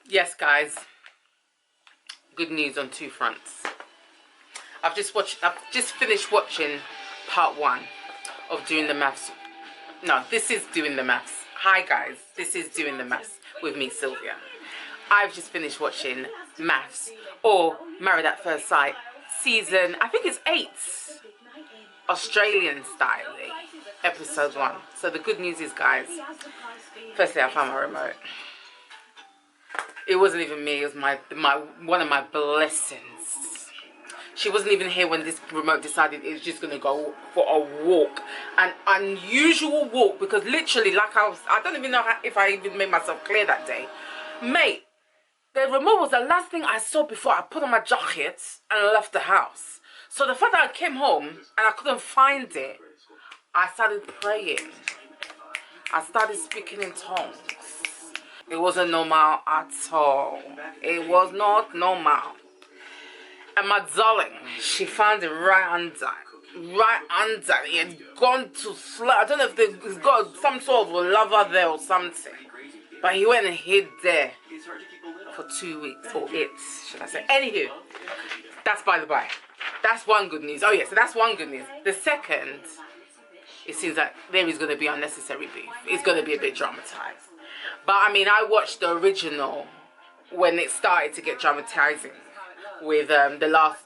Yes, guys. Good news on two fronts. I've just finished watching part 1 of Doing the Maths. No, this is Doing the Maths. Hi, guys. This is Doing the Maths with me, Sylvia. I've just finished watching Maths, or Married at First Sight, season, I think it's 8, Australian style, episode 1. So the good news is, guys, firstly, I found my remote. It wasn't even me, it was my one of my blessings. She wasn't even here when this remote decided it was just going to go for a walk. An unusual walk, because literally, like I don't even know if I even made myself clear that day. Mate, the remote was the last thing I saw before I put on my jacket and left the house. So the fact that I came home and I couldn't find it, I started praying. I started speaking in tongues. It wasn't normal at all. It was not normal. And my darling, she found it right under. It had gone to sleep. I don't know if he's got some sort of lava there or something. But he went and hid there for 2 weeks. Or it, should I say. Anywho, that's by the by. That's one good news. Oh yeah, so that's one good news. The second, it seems like there is going to be unnecessary beef. It's going to be a bit dramatized. But I mean, I watched the original when it started to get dramatizing with the last,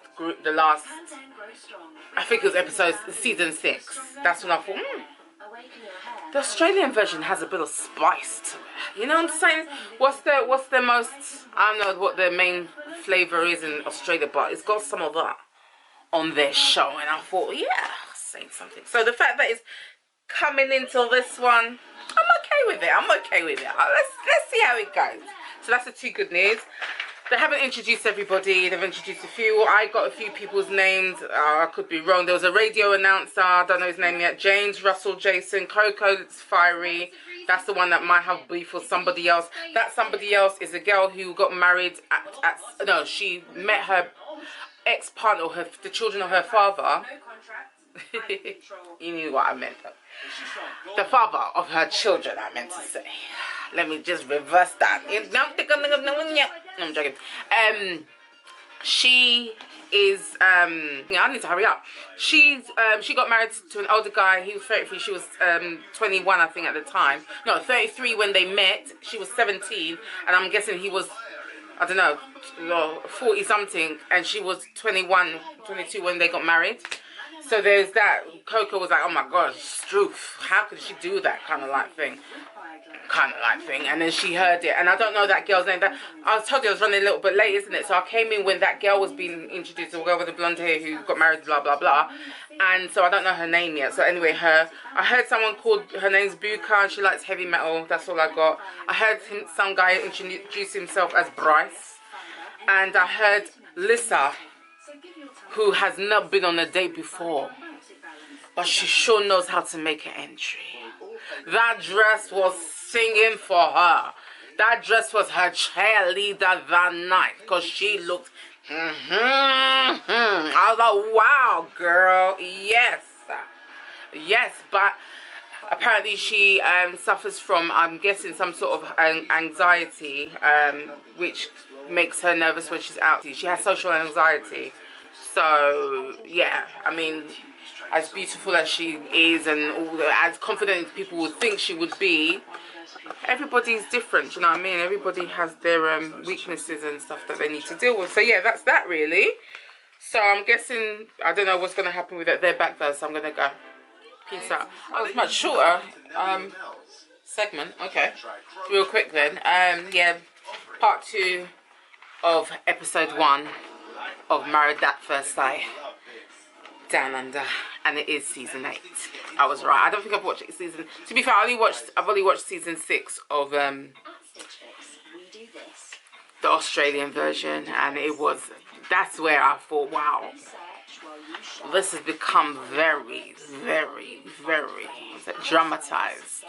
I think it was season 6. That's when I thought, the Australian version has a bit of spice to it. You know what I'm saying? What's the most, I don't know what the main flavour is in Australia, but it's got some of that on their show. And I thought, yeah, saying something. So the fact that it's coming into this one, I'm okay with it. Let's see how it goes. So that's the two good news. They haven't introduced everybody. They've introduced a few. I got a few people's names. I could be wrong. There was a radio announcer. I don't know his name yet. James, Russell, Jason, Coco, it's Fiery. That's the one that might have beef with somebody else. That somebody else is a girl who got married no, she met her ex-partner, or the children of her father. You knew what I meant though. The father of her children, I meant to say. Let me just reverse that. No, I'm joking. She is yeah, I need to hurry up. She got married to an older guy. He was 33. She was 21, I think, at the time. No, 33 when they met. She was 17, and I'm guessing he was, I don't know, 40 something, and she was 21, 22 when they got married. So there's that. Coco was like, oh my gosh, Struth, how could she do that kind of like thing? And then she heard it, and I don't know that girl's name. That I told you I was running a little bit late, isn't it? So I came in when that girl was being introduced, a girl with the blonde hair who got married, blah blah blah. And so I don't know her name yet. So anyway, I heard someone called, her name's Becca, and she likes heavy metal. That's all I got. I heard some guy introduce himself as Bryce, and I heard Lisa, who has not been on a date before, but she sure knows how to make an entry. That dress was singing for her. That dress was her cheerleader that night, because she looked, I was like, wow, girl, yes. Yes, but apparently she suffers from, I'm guessing, some sort of anxiety, which makes her nervous when she's out. She has social anxiety. So, yeah, I mean, as beautiful as she is and as confident as people would think she would be, everybody's different, you know what I mean? Everybody has their weaknesses and stuff that they need to deal with. So yeah, that's that really. So I'm guessing, I don't know what's going to happen with it. They're back though, so I'm going to go. Peace out. Oh, it's much shorter segment. Okay, real quick then. Yeah, part 2 of episode 1 of Married at First Sight, Down Under, and it is season 8. I was right. I don't think I've watched it season. To be fair, I've only watched season 6 of the Australian version, and that's where I thought, wow, this has become very, very, very dramatized.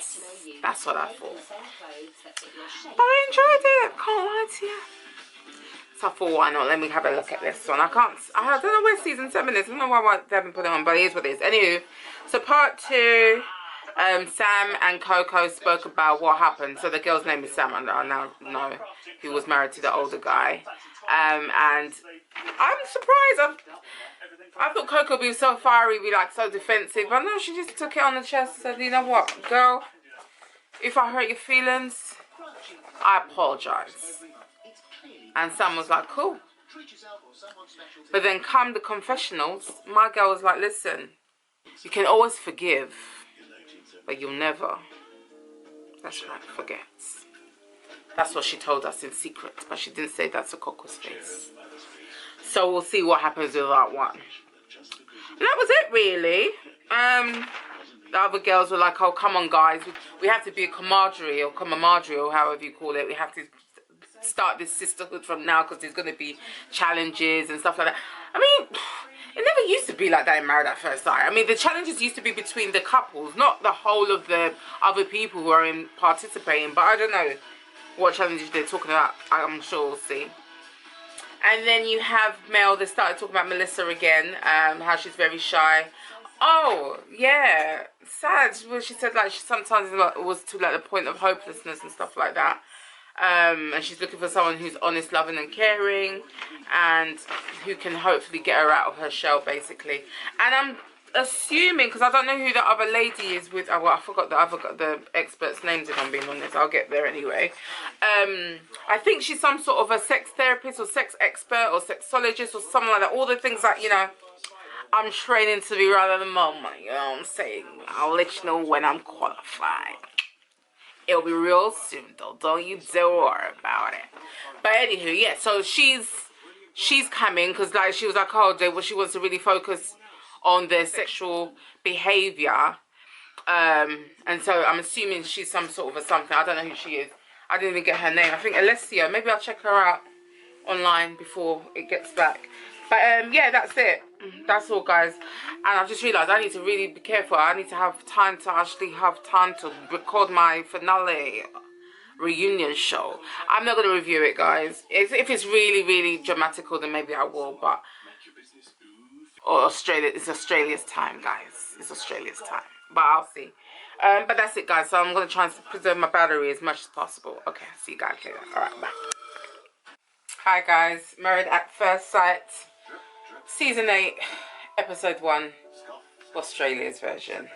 That's what I thought. But I enjoyed it. Can't lie to you. So I thought, why not? Let me have a look at this one. I don't know where season 7 is. I don't know why they haven't put it on, but it is what it is. Anywho, so part 2, Sam and Coco spoke about what happened. So the girl's name is Sam, and I now know who was married to the older guy. And I'm surprised. I thought Coco would be so fiery, be like so defensive. But no, she just took it on the chest and said, you know what, girl, if I hurt your feelings, I apologize. And Sam was like, cool. But then come the confessionals, my girl was like, listen, you can always forgive, but you'll never, that's right, forget. That's what she told us in secret, but she didn't say that to Coco's face. So we'll see what happens with that one. And that was it, really. The other girls were like, oh, come on, guys. We have to be a camaraderie or however you call it. We have to start this sisterhood from now because there's going to be challenges and stuff like that. I mean, it never used to be like that in Married at First Sight. I mean, the challenges used to be between the couples, not the whole of the other people who are participating. But I don't know what challenges they're talking about. I'm sure we'll see. And then you have Mel. They started talking about Melissa again, how she's very shy. Oh, yeah, sad. Well, she said like she sometimes was to like the point of hopelessness and stuff like that. And she's looking for someone who's honest, loving and caring, and who can hopefully get her out of her shell, basically. And I'm assuming, because I don't know who the other lady is with, well, I forgot the expert's names, if I'm being honest. I'll get there anyway. I think she's some sort of a sex therapist or sex expert or sexologist or something like that. All the things that, you know, I'm training to be right at the moment, you know what I'm saying? I'll let you know when I'm qualified. It'll be real soon, though. Don't you dare worry about it. But anywho, yeah, so she's coming because, like, she was like, oh, she wants to really focus on their sexual behavior. And so I'm assuming she's some sort of a something. I don't know who she is. I didn't even get her name. I think Alessia. Maybe I'll check her out online before it gets back. But yeah, that's it. That's all, guys. And I've just realised I need to really be careful. I need to have time to actually have time to record my finale reunion show. I'm not going to review it, guys. If it's really, really dramatical, then maybe I will. But or Australia, it's Australia's time, guys. It's Australia's time. But I'll see. But that's it, guys. So I'm going to try and preserve my battery as much as possible. Okay, see you guys later. Alright, bye. Hi, guys. Married at First Sight. Season 8, Episode 1. Australia's version.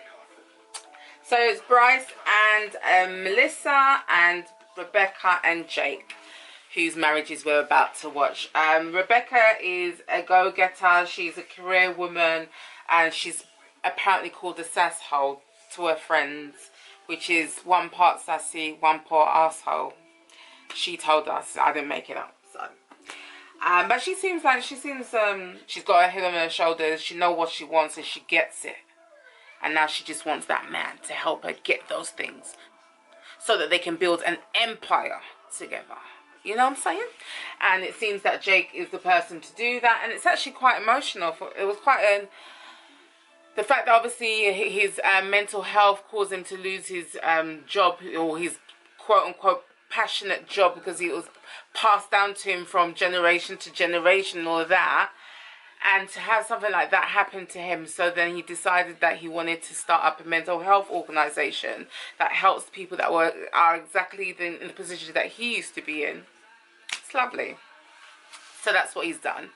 So it's Bryce and Melissa and Rebecca and Jake, whose marriages we're about to watch. Rebecca is a go-getter. She's a career woman, and she's apparently called a sasshole to her friends, which is one part sassy, one part asshole. She told us. I didn't make it up. So, but she's got her head on her shoulders. She knows what she wants and she gets it. And now she just wants that man to help her get those things so that they can build an empire together. You know what I'm saying? And it seems that Jake is the person to do that. And it's actually quite emotional. It was quite the fact that obviously his mental health caused him to lose his job, or his quote-unquote passionate job, because it was passed down to him from generation to generation and all of that. And to have something like that happen to him, so then he decided that he wanted to start up a mental health organization that helps people that are exactly in the position that he used to be in. It's lovely. So that's what he's done.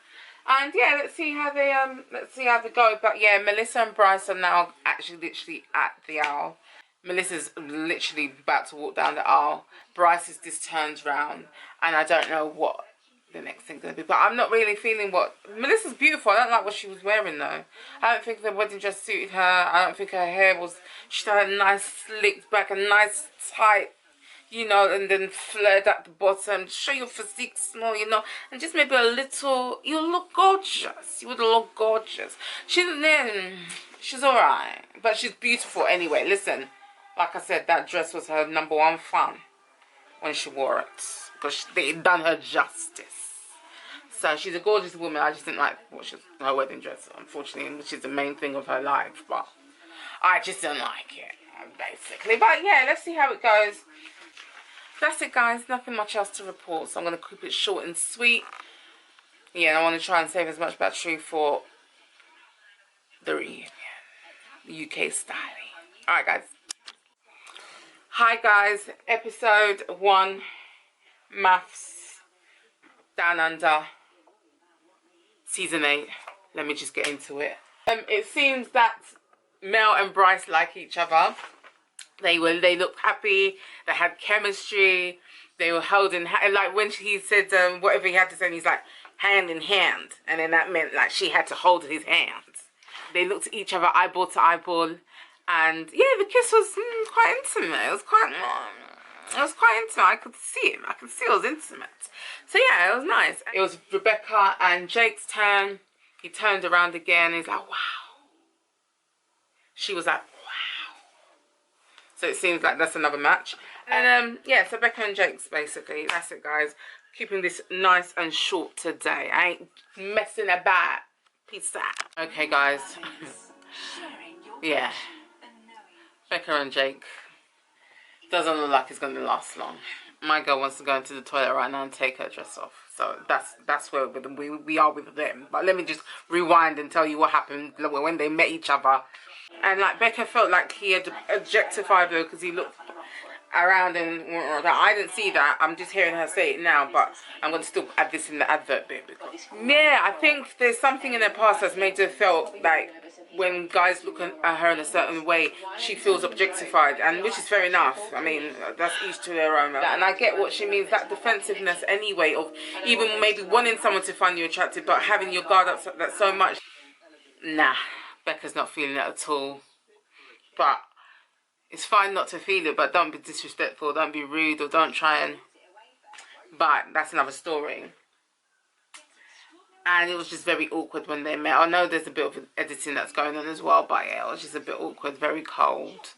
And yeah, let's see how they go. But yeah, Melissa and Bryce are now actually literally at the aisle. Melissa's literally about to walk down the aisle. Bryce is just turned round, and I don't know what the next thing's gonna be. But I'm not really feeling what Melissa's beautiful. I don't like what she was wearing though. I don't think the wedding dress suited her. I don't think her hair was. She had a nice slicked back, a nice tight, you know, and then flared at the bottom. Show your physique small, you know, and just maybe a little. You look gorgeous. You would look gorgeous. She's alright, but she's beautiful anyway. Listen, like I said, that dress was her #1 fan when she wore it, because they done her justice. So she's a gorgeous woman. I just didn't like her wedding dress, unfortunately, which is the main thing of her life. But I just didn't like it, basically. But yeah, let's see how it goes. That's it, guys. Nothing much else to report, so I'm going to keep it short and sweet. Yeah, and I want to try and save as much battery for the reunion, the UK styling. Alright, guys. Hi guys, episode 1, Mafs, Down Under, season 8. Let me just get into it. It seems that Mel and Bryce like each other. They looked happy. They had chemistry. They were holding, like when he said whatever he had to say, and he's like hand in hand, and then that meant like she had to hold his hands. They looked at each other eyeball to eyeball. And yeah, the kiss was quite intimate. It was quite intimate. I could see it. I could see it was intimate. So yeah, it was nice. It was Rebecca and Jake's turn. He turned around again. He's like, wow. She was like, wow. So it seems like that's another match. And yeah, so Becca and Jake's basically. That's it, guys. Keeping this nice and short today. I ain't messing about. Peace out. Okay, guys. Yeah. Becca and Jake doesn't look like it's going to last long. My girl wants to go into the toilet right now and take her dress off. So that's where we are with them. But let me just rewind and tell you what happened when they met each other. And like Becca felt like he had objectified her because he looked around and I didn't see that. I'm just hearing her say it now, but I'm going to still add this in the advert bit because yeah, I think there's something in her past that's made her feel like when guys look at her in a certain way, she feels objectified, and which is fair enough. I mean, that's each to their own. And I get what she means, that defensiveness anyway, of even maybe wanting someone to find you attractive, but having your guard up that so much. Nah, Becca's not feeling it at all. But it's fine not to feel it, but don't be disrespectful, don't be rude, or don't try and... But that's another story. And it was just very awkward when they met. I know there's a bit of editing that's going on as well, but yeah, it was just a bit awkward, very cold.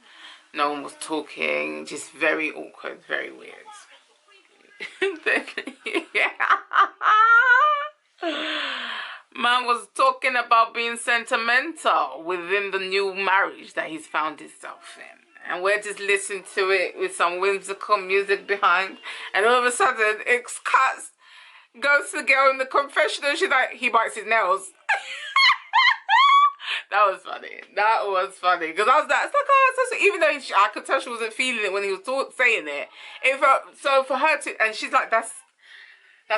No one was talking, just very awkward, very weird. Man was talking about being sentimental within the new marriage that he's found himself in. And we're just listening to it with some whimsical music behind. And all of a sudden, it cuts. Goes to the girl in the confessional. She's like, he bites his nails. That was funny. That was funny. Because I was like, it's like, oh, it's so, even though I could tell she wasn't feeling it when he was saying it. It felt, so for her to, and she's like, that's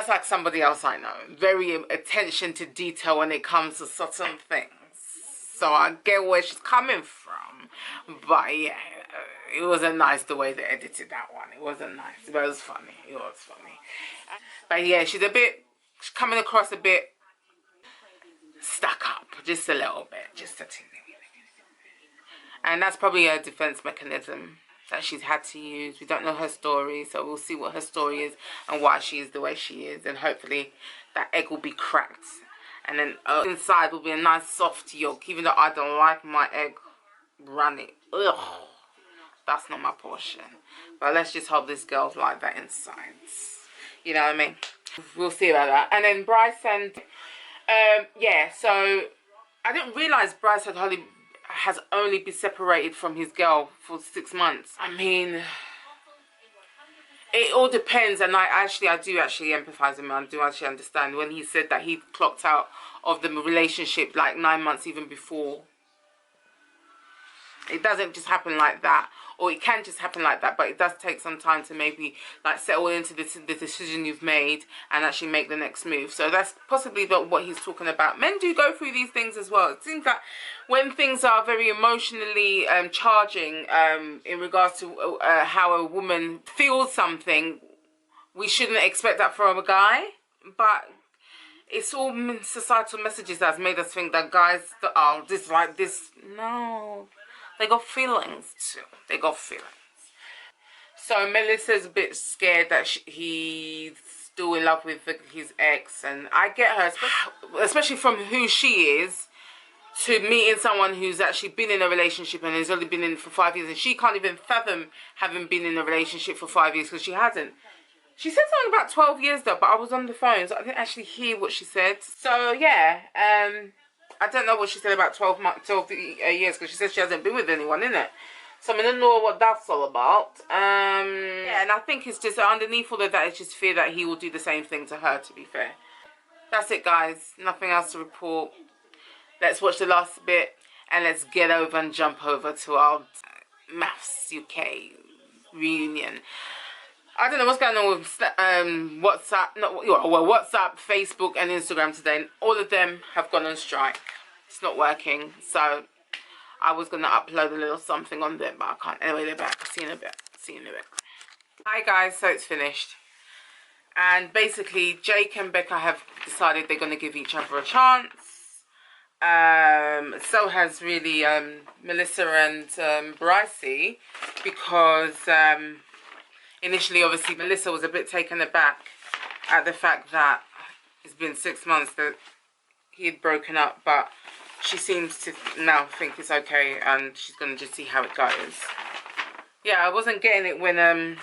like somebody else I know. Very attention to detail when it comes to certain things. So I get where she's coming from. But yeah, it wasn't nice the way they edited that one. It wasn't nice. But it was funny. It was funny. But yeah, she's coming across a bit stuck up. Just a little bit. Just a teeny bit. And that's probably a defense mechanism that she's had to use. We don't know her story, so we'll see what her story is and why she is the way she is. And hopefully that egg will be cracked. And then inside will be a nice soft yolk, even though I don't like my egg runny. Ugh. That's not my portion. But let's just hope this girl's like that inside. You know what I mean? We'll see about that. And then Bryce and... yeah, so... I didn't realise Bryce has only been separated from his girl for 6 months. I mean... It all depends, and I do actually empathise with him. I do actually understand when he said that he clocked out of the relationship like 9 months even before. It doesn't just happen like that, or it can just happen like that, but it does take some time to maybe like settle into the decision you've made and actually make the next move. So that's possibly what he's talking about. Men do go through these things as well. It seems that when things are very emotionally charging in regards to how a woman feels something, we shouldn't expect that from a guy, but it's all societal messages that's made us think that guys are just like this. No. They got feelings too. They got feelings. So Melissa's a bit scared that he's still in love with his ex. And I get her, especially from who she is, to meeting someone who's actually been in a relationship and has only been in it for 5 years. And she can't even fathom having been in a relationship for 5 years because she hasn't. She said something about 12 years though, but I was on the phone, so I didn't actually hear what she said. So yeah, I don't know what she said about 12 years, because she said she hasn't been with anyone, innit? So I don't know what that's all about. Yeah, and I think it's just underneath all of that, it's just fear that he will do the same thing to her, to be fair. That's it, guys. Nothing else to report. Let's watch the last bit, and let's get over and jump over to our Mafs UK reunion. I don't know what's going on with WhatsApp, WhatsApp, Facebook, and Instagram today. All of them have gone on strike. It's not working, so I was gonna upload a little something on them, but I can't. Anyway, they're back. See you in a bit. See you in a bit. Hi guys, so it's finished, and basically Jake and Becca have decided they're gonna give each other a chance. So has really Melissa and Bryce, because initially, obviously, Melissa was a bit taken aback at the fact that it's been 6 months that he had broken up, but she seems to now think it's okay, and she's going to just see how it goes. Yeah, I wasn't getting it when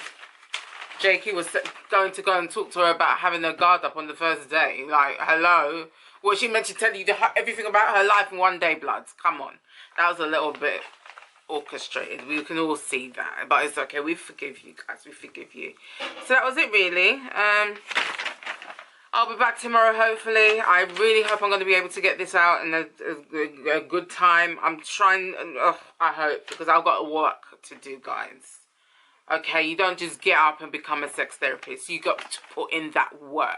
Jakey was going to go and talk to her about having her guard up on the first day. Like, hello? Well, she meant to tell you everything about her life in one day, bloods. Come on. That was a little bit orchestrated. We can all see that, but it's okay. We forgive you guys. We forgive you. So that was it, really. I'll be back tomorrow, hopefully. I really hope I'm going to be able to get this out in a good time. I'm trying, I hope, because I've got work to do, guys. Okay, you don't just get up and become a sex therapist. You got to put in that work.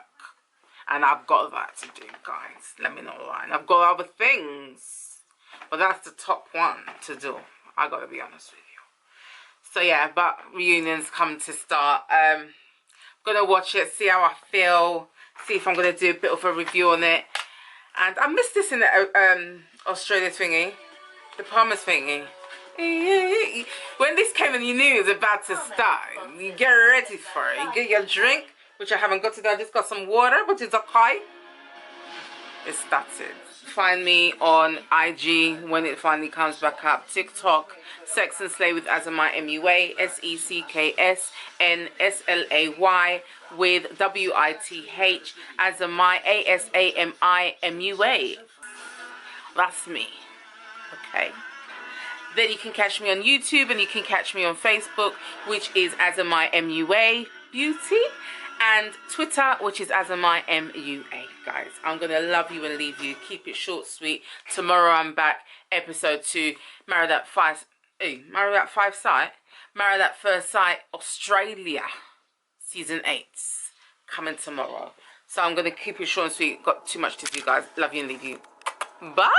And I've got that to do, guys. Let me not lie. And I've got other things. But that's the top one to do. I got to be honest with you. So yeah, but reunions come to start. I'm going to watch it, see how I feel. See if I'm going to do a bit of a review on it. And I missed this in the Australia thingy. The Palmer's thingy. When this came and you knew it was about to start, you get ready for it. You get your drink, which I haven't got today. I just got some water, but it's okay. It started. Find me on IG when it finally comes back up. TikTok, Sex and Slay with Azamai MUA, SEXSNSLAY with WITH, Azamai ASAMI MUA. That's me. Okay. Then you can catch me on YouTube, and you can catch me on Facebook, which is Azamai MUA Beauty, and Twitter, which is Azamai MUA. Guys, I'm gonna love you and leave you. Keep it short, sweet. Tomorrow I'm back, episode 2. Marry That First Sight, Australia, season 8, coming tomorrow. So I'm gonna keep it short and sweet. Got too much to do, guys. Love you and leave you. Bye.